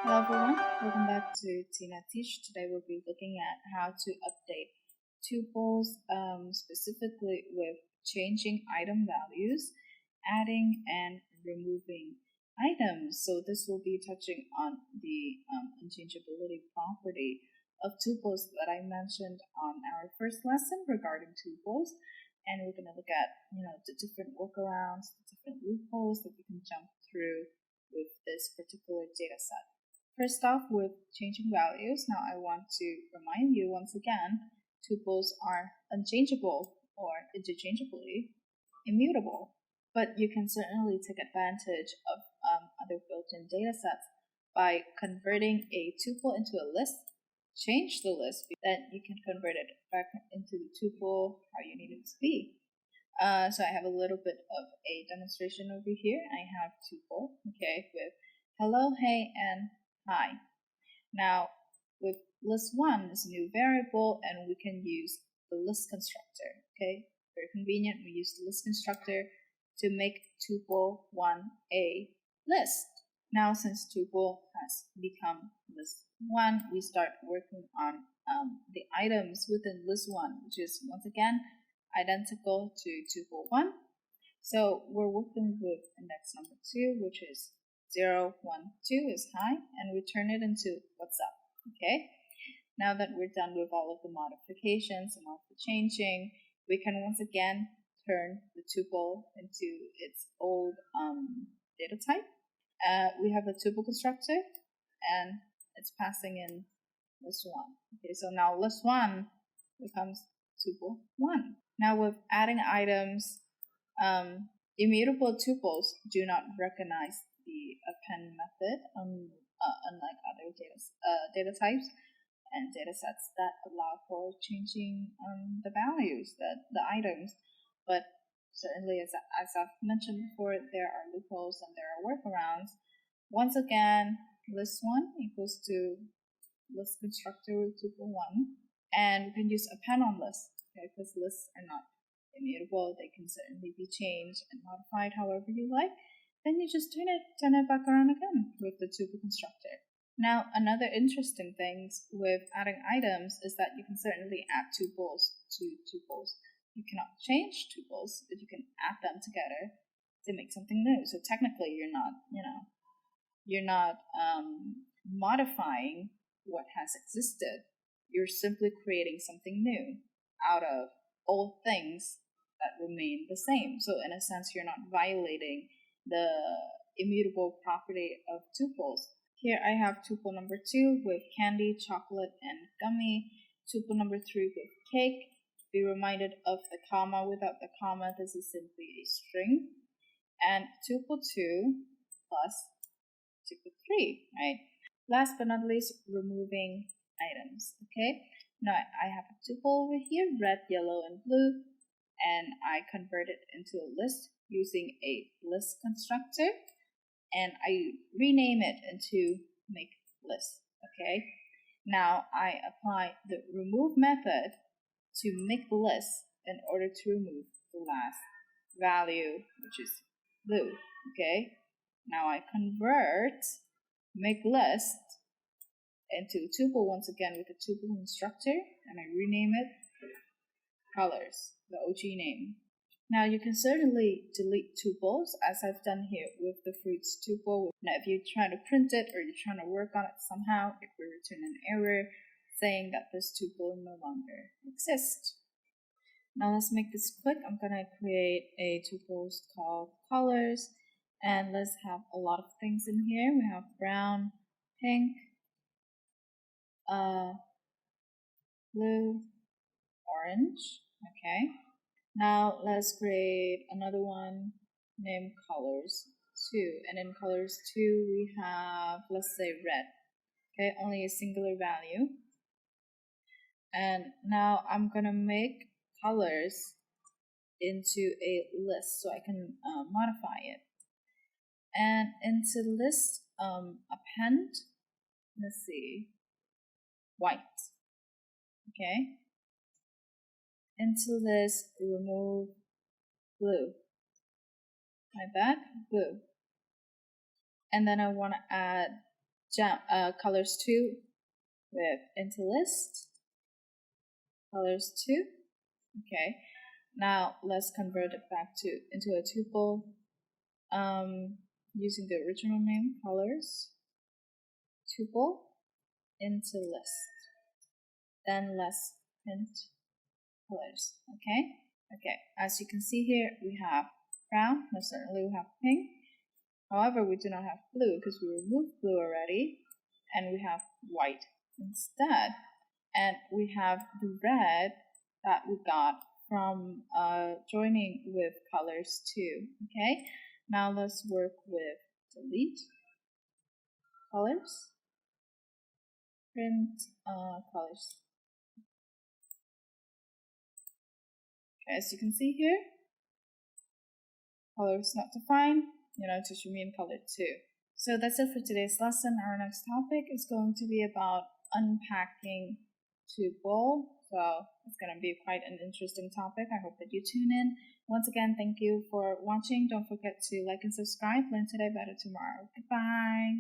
Hello everyone, welcome back to Tinateach. Today we'll be looking at how to update tuples, specifically with changing item values, adding and removing items. So this will be touching on the unchangeability property of tuples that I mentioned on our first lesson regarding tuples. And we're going to look at, the different workarounds, the different loopholes that we can jump through with this particular data set. First off, with changing values, now I want to remind you once again, tuples are unchangeable or interchangeably immutable, but you can certainly take advantage of other built-in data sets by converting a tuple into a list, change the list, then you can convert it back into the tuple how you need it to be. So I have a little bit of a demonstration over here. I have tuple, okay, with hello, hey, and hi. Now, with list1 is a new variable, and we can use the list constructor. Okay, very convenient. We use the list constructor to make tuple1 a list. Now, since tuple has become list1, we start working on the items within list1, which is once again identical to tuple1. So we're working with index number 2, which is 0, 1, 2 is hi, and we turn it into what's up. Okay, now that we're done with all of the modifications and all of the changing, we can once again turn the tuple into its old data type. We have a tuple constructor, and it's passing in list1. Okay, so now list1 becomes tuple1. Now with adding items, immutable tuples do not recognize the append method, unlike other data types and data sets that allow for changing the values, the items. But certainly, as I've mentioned before, there are loopholes and there are workarounds. Once again, list1 equals to list constructor with tuple1, and we can use append on list, okay, because lists are not immutable. They can certainly be changed and modified however you like. Then you just turn it back around again with the tuple constructor. Now, another interesting thing with adding items is that you can certainly add tuples to tuples. You cannot change tuples, but you can add them together to make something new. So technically, you're not modifying what has existed. You're simply creating something new out of old things that remain the same. So in a sense, you're not violating the immutable property of tuples. Here I have tuple number 2 with candy, chocolate, and gummy. Tuple number 3 with cake. Be reminded of the comma. Without the comma, this is simply a string. And tuple 2 plus tuple 3, right? Last but not least, removing items, okay? Now I have a tuple over here, red, yellow, and blue, and I convert it into a list using a list constructor, and I rename it into make list, okay? Now I apply the remove method to make the list in order to remove the last value, which is blue, okay? Now I convert make list into tuple once again with the tuple constructor, and I rename it colors, the OG name. Now you can certainly delete tuples, as I've done here with the fruits tuple. Now if you try to print it or you're trying to work on it somehow, it will return an error saying that this tuple no longer exists. Now let's make this quick. I'm going to create a tuple called colors, and let's have a lot of things in here. We have brown, pink, blue, orange. Okay. Now let's create another one named colors 2. And in colors 2 we have, let's say, red. Okay, only a singular value. And now I'm gonna make colors into a list so I can modify it. And into list append, let's see, white. Okay. Into this remove blue. Like that, blue. And then I want to add colors 2 with into list, colors 2. Okay, now let's convert it back into a tuple using the original name colors tuple into list. Then let's print colors. Okay, as you can see here, we have brown, most certainly we have pink. However, we do not have blue because we removed blue already, and we have white instead. And we have the red that we got from joining with colors too. Okay, now let's work with delete colors, print colors. Okay, as you can see here, colors not defined, to should mean color 2. So that's it for today's lesson. Our next topic is going to be about unpacking tuple. So it's going to be quite an interesting topic. I hope that you tune in. Once again, thank you for watching. Don't forget to like and subscribe. Learn today, better tomorrow. Goodbye.